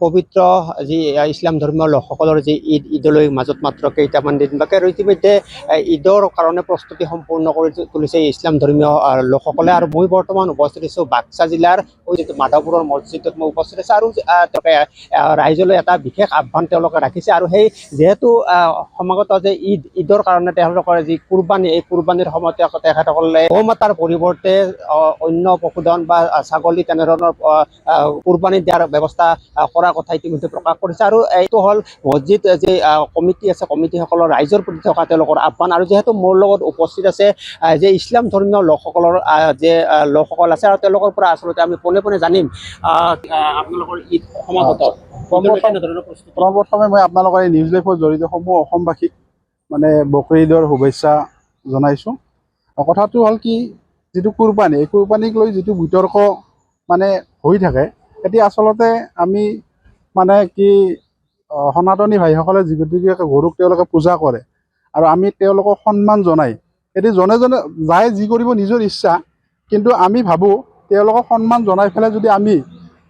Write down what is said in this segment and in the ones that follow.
পবিত্ৰ যি ইছলাম ধৰ্মীয় লোকসকলৰ যি ঈদলৈ মাজত মাত্ৰ কেইটামান দিন বাকী আৰু ইতিমধ্যে ঈদৰ কাৰণে প্ৰস্তুতি সম্পূৰ্ণ কৰি তুলিছে ইছলাম ধৰ্মীয় লোকসকলে। আৰু মই বৰ্তমান উপস্থিত আছোঁ বাক্সা জিলাৰ যিটো মাধৱপুৰৰ মছজিদত মই উপস্থিত আছোঁ। আৰু তেওঁলোকে ৰাইজলৈ এটা বিশেষ আহ্বান তেওঁলোকে ৰাখিছে। আৰু সেই যিহেতু সমাগত যে ঈদৰ কাৰণে তেওঁলোকৰ যি কুৰবানী, এই কুৰবানীৰ সময়তে তেখেতসকলে গো মাতাৰ পৰিৱৰ্তে অন্য পশুধন বা ছাগলী তেনেধৰণৰ কুৰবানী দিয়াৰ ব্যৱস্থা কৰা কথা ইতিমধ্যে প্ৰকাশ কৰিছে। আৰু এইটো হ'ল মছজিদ যি কমিটি আছে, কমিটিসকলৰ ৰাইজৰ প্ৰতি থকা তেওঁলোকৰ আহ্বান। আৰু যিহেতু মোৰ লগত উপস্থিত আছে যে ইছলাম ধৰ্মীয় লোকসকলৰ যে লোকসকল আছে, আৰু তেওঁলোকৰ পৰা আচলতে আমি পোনে পোনে জানিম আপোনালোকৰ ঈদ সমাগত প্ৰথমে মই আপোনালোকৰ এই নিউজ লাইভৰ জৰিয়তে সমূহ অসমবাসীক মানে বকৰি ঈদৰ শুভেচ্ছা জনাইছোঁ। কথাটো হ'ল কি, যিটো কুৰবানী, এই কুৰবানীক লৈ যিটো বিতৰ্ক মানে হৈ থাকে, এতিয়া আচলতে আমি মানে কি সনাতনী ভাইসকলে যিগতিকে গৰুক তেওঁলোকে পূজা কৰে আৰু আমি তেওঁলোকক সন্মান জনাই, এতিয়া জনে জনে যায় যি কৰিব নিজৰ ইচ্ছা, কিন্তু আমি ভাবোঁ তেওঁলোকক সন্মান জনাই পেলাই যদি আমি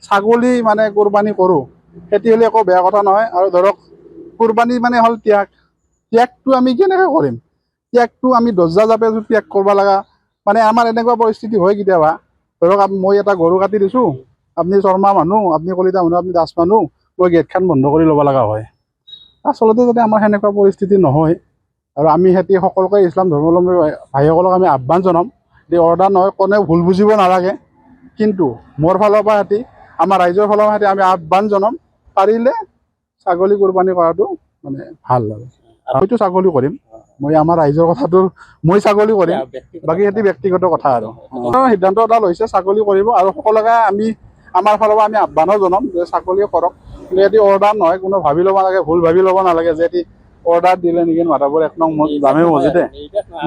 ছাগলী মানে কুৰবানী কৰোঁ তেতিয়াহ'লে একো বেয়া কথা নহয়। আৰু ধৰক কুৰবানী মানে হ'ল ত্যাগ, ত্যাগটো আমি কেনেকৈ কৰিম? ত্যাগটো আমি দৰ্জা জাপে ত্যাগ কৰিব লগা, মানে আমাৰ এনেকুৱা পৰিস্থিতি হয় কেতিয়াবা, ধৰক মই এটা গৰু কাটি দিছোঁ, আপুনি শৰ্মা মানুহ, আপুনি কলিতা মানুহ, আপুনি দাস মানুহ, মই গেটখন বন্ধ কৰি ল'ব লগা হয়। আচলতে যাতে আমাৰ সেনেকুৱা পৰিস্থিতি নহয়, আৰু আমি সিহঁতি সকলোকে ইছলাম ধৰ্মাৱলম্বী ভাইসকলক আমি আহ্বান জনাম যে অৰ্ডাৰ নহয়, কোনেও ভুল বুজিব নালাগে, কিন্তু মোৰ ফালৰ পৰা সিহঁতি আমাৰ ৰাইজৰ ফালৰ পৰা সিহঁতি আমি আহ্বান জনাম, পাৰিলে ছাগলী কুৰবানী কৰাটো মানে ভাল। আৰু হয়তো ছাগলী কৰিম, মই আমাৰ ৰাইজৰ কথাটো মই ছাগলী কৰিম, বাকী সিহঁতি ব্যক্তিগত কথা। আৰু সিদ্ধান্ত এটা লৈছে ছাগলী কৰিব, আৰু সকলোকে আমি আমাৰ ফালৰ পৰা আমি আহ্বানো জনাম যে ছাগলীয়ে কৰক, কিন্তু সিহঁতি অৰ্ডাৰ নহয়, কোনো ভাবি ল'ব নালাগে, ভুল ভাবি ল'ব নালাগে যে সিহঁতি অৰ্ডাৰ দিলে নেকি মাধৱপুৰ 1 নং জামে মছজিদে,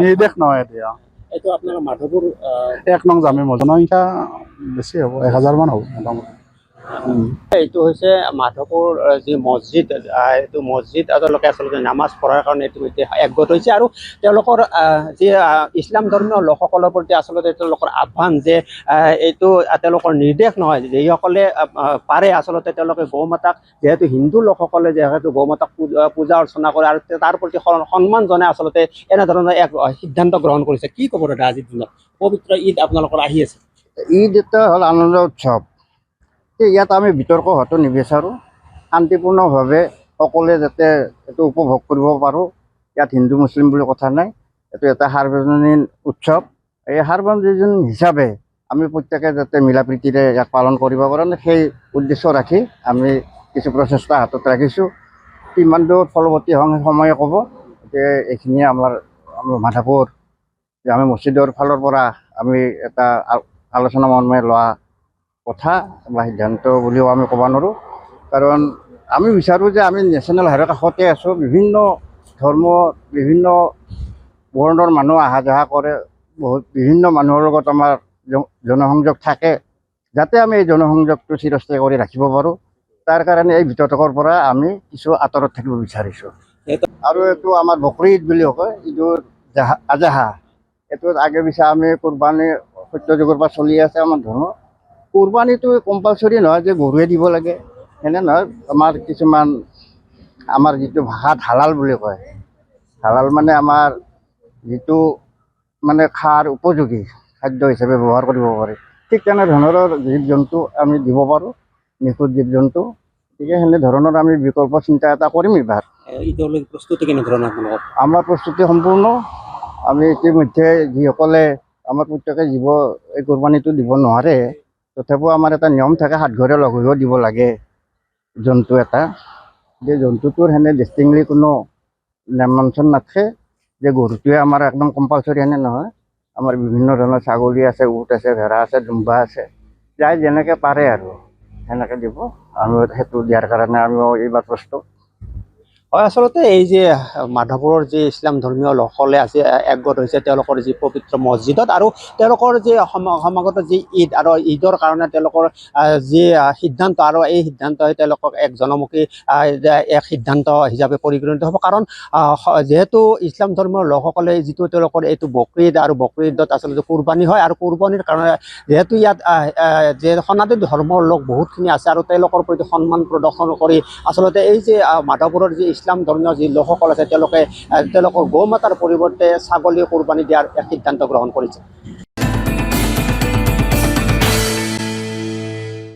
নিৰ্দেশ নহয় এতিয়া। এইটো আপোনালোকৰ মাধৱপুৰ 1 নং জামে মছজিদ, জনসংখ্যা বেছি হ'ব, 1000 মান হ'ব মোটামুটি। এইটো হৈছে মাধৱপুৰ যি মছজিদ, এইটো মছজিদ তেওঁলোকে আচলতে নামাজ পঢ়াৰ কাৰণে ইতিমধ্যে একগোট হৈছে। আৰু তেওঁলোকৰ যি ইছলাম ধৰ্মীয় লোকসকলৰ প্ৰতি আচলতে তেওঁলোকৰ আহ্বান যে এইটো তেওঁলোকৰ নিৰ্দেশ নহয়, যিসকলে পাৰে আচলতে তেওঁলোকে গৌ মাতাক, যিহেতু হিন্দু লোকসকলে যিহেতু গৌ মাতাক পূজা অৰ্চনা কৰে আৰু তাৰ প্ৰতি সন্মান জনাই আচলতে এনেধৰণৰ এক সিদ্ধান্ত গ্ৰহণ কৰিছে। কি ক'ব দাদা, আজিৰ দিনত পবিত্ৰ ঈদ আপোনালোকৰ আহি আছে? ঈদ এটা হ'ল আনন্দ উৎসৱ। ইয়াত আমি বিতৰ্ক হোৱাটো নিবিচাৰোঁ, শান্তিপূৰ্ণভাৱে সকলোৱে যাতে এইটো উপভোগ কৰিব পাৰোঁ। ইয়াত হিন্দু মুছলিম বুলি কথা নাই, এইটো এটা সাৰ্বজনীন উৎসৱ। এই সাৰ্বজনীন হিচাপে আমি প্ৰত্যেকে যাতে মিলা প্ৰীতিৰে ইয়াক পালন কৰিব পাৰোঁ, সেই উদ্দেশ্য ৰাখি আমি কিছু প্ৰচেষ্টা হাতত ৰাখিছোঁ। কিমান দূৰ ফলৱতী সময়ে ক'ব যে এইখিনিয়ে আমাৰ মাধৱপুৰ জামে মছজিদৰ ফালৰ পৰা আমি এটা আলোচনা মৰ্মে লোৱা কথা বা সিদ্ধান্ত বুলিও আমি ক'ব নোৱাৰোঁ, কাৰণ আমি বিচাৰোঁ যে আমি নেশ্যনেল হাইৱেৰ কাষতে আছোঁ, বিভিন্ন ধৰ্ম, বিভিন্ন বৰ্ণৰ মানুহ অহা যোৱা কৰে, বহুত বিভিন্ন মানুহৰ লগত আমাৰ জনসংযোগ থাকে, যাতে আমি এই জনসংযোগটো চিৰস্থায়ী কৰি ৰাখিব পাৰোঁ, তাৰ কাৰণে এই বিতৰ্কৰ পৰা আমি কিছু আঁতৰত থাকিব বিচাৰিছোঁ। আৰু এইটো আমাৰ বকৰি ঈদ বুলি কয়, ঈদুল আজহা, এইটোত আগে পিছে আমি কুৰবানী সত্য যুগৰ পৰা চলি আছে আমাৰ ধৰ্ম। কুৰবানীটো কম্পালচৰি নহয় যে গৰুৱে দিব লাগে, সেনে নহয়। আমাৰ কিছুমান আমাৰ যিটো ভাষাত হালাল বুলি কয়, হালাল মানে আমাৰ যিটো মানে খাৰ উপযোগী খাদ্য হিচাপে ব্যৱহাৰ কৰিব পাৰি, ঠিক তেনেধৰণৰ জীৱ জন্তু আমি দিব পাৰোঁ, নিখুঁত জীৱ জন্তু। গতিকে সেনেধৰণৰ আমি বিকল্প চিন্তা এটা কৰিম। এইবাৰ ঈদলৈ প্ৰস্তুতি কেনেধৰণৰ? আমাৰ প্ৰস্তুতি সম্পূৰ্ণ। আমি ইতিমধ্যে যিসকলে আমাৰ প্ৰত্যেকে এই কুৰবানীটো দিব নোৱাৰে, তথাপিও আমাৰ এটা নিয়ম থাকে, সাতঘৰে লগ হৈও দিব লাগে জন্তু এটা। যে জন্তুটোৰ সেনে ডিষ্টিংলি কোনো নামাঞ্চন নাথাকে যে গৰুটোৱে আমাৰ একদম কম্পালচৰি, সেনে নহয়। আমাৰ বিভিন্ন ধৰণৰ ছাগলী আছে, উট আছে, ভেড়া আছে, দুম্বা আছে, যাই যেনেকৈ পাৰে আৰু সেনেকৈ দিব। আমি সেইটো দিয়াৰ কাৰণে আমিও এইবাৰ প্ৰস্তুত। হয় আচলতে এই যে মাধৱপুৰৰ যি ইছলাম ধৰ্মীয় লোকসকলে আজি একগোট হৈছে তেওঁলোকৰ যি পবিত্ৰ মছজিদত আৰু তেওঁলোকৰ যি সমাগত যি ঈদ আৰু ঈদৰ কাৰণে তেওঁলোকৰ যি সিদ্ধান্ত আৰু এই সিদ্ধান্তই তেওঁলোকক এক জনমুখী এক সিদ্ধান্ত হিচাপে পৰিগণিত হ'ব কাৰণ যিহেতু ইছলাম ধৰ্মীয় লোকসকলে যিটো তেওঁলোকৰ এইটো বকৰীদ আৰু বকৰীদত আচলতে কুৰবানী হয় আৰু কুৰবানীৰ কাৰণে যিহেতু ইয়াত যে সনাতন ধৰ্মৰ লোক বহুতখিনি আছে আৰু তেওঁলোকৰ প্ৰতি সন্মান প্ৰদৰ্শন কৰি আচলতে এই যে মাধৱপুৰৰ যি ইছলাম ধৰ্মীয় যি লোকসকল আছে তেওঁলোকে তেওঁলোকৰ গৌ মাতাৰ পৰিৱৰ্তে ছাগলী কুৰবানী দিয়াৰ এক সিদ্ধান্ত গ্ৰহণ কৰিছে।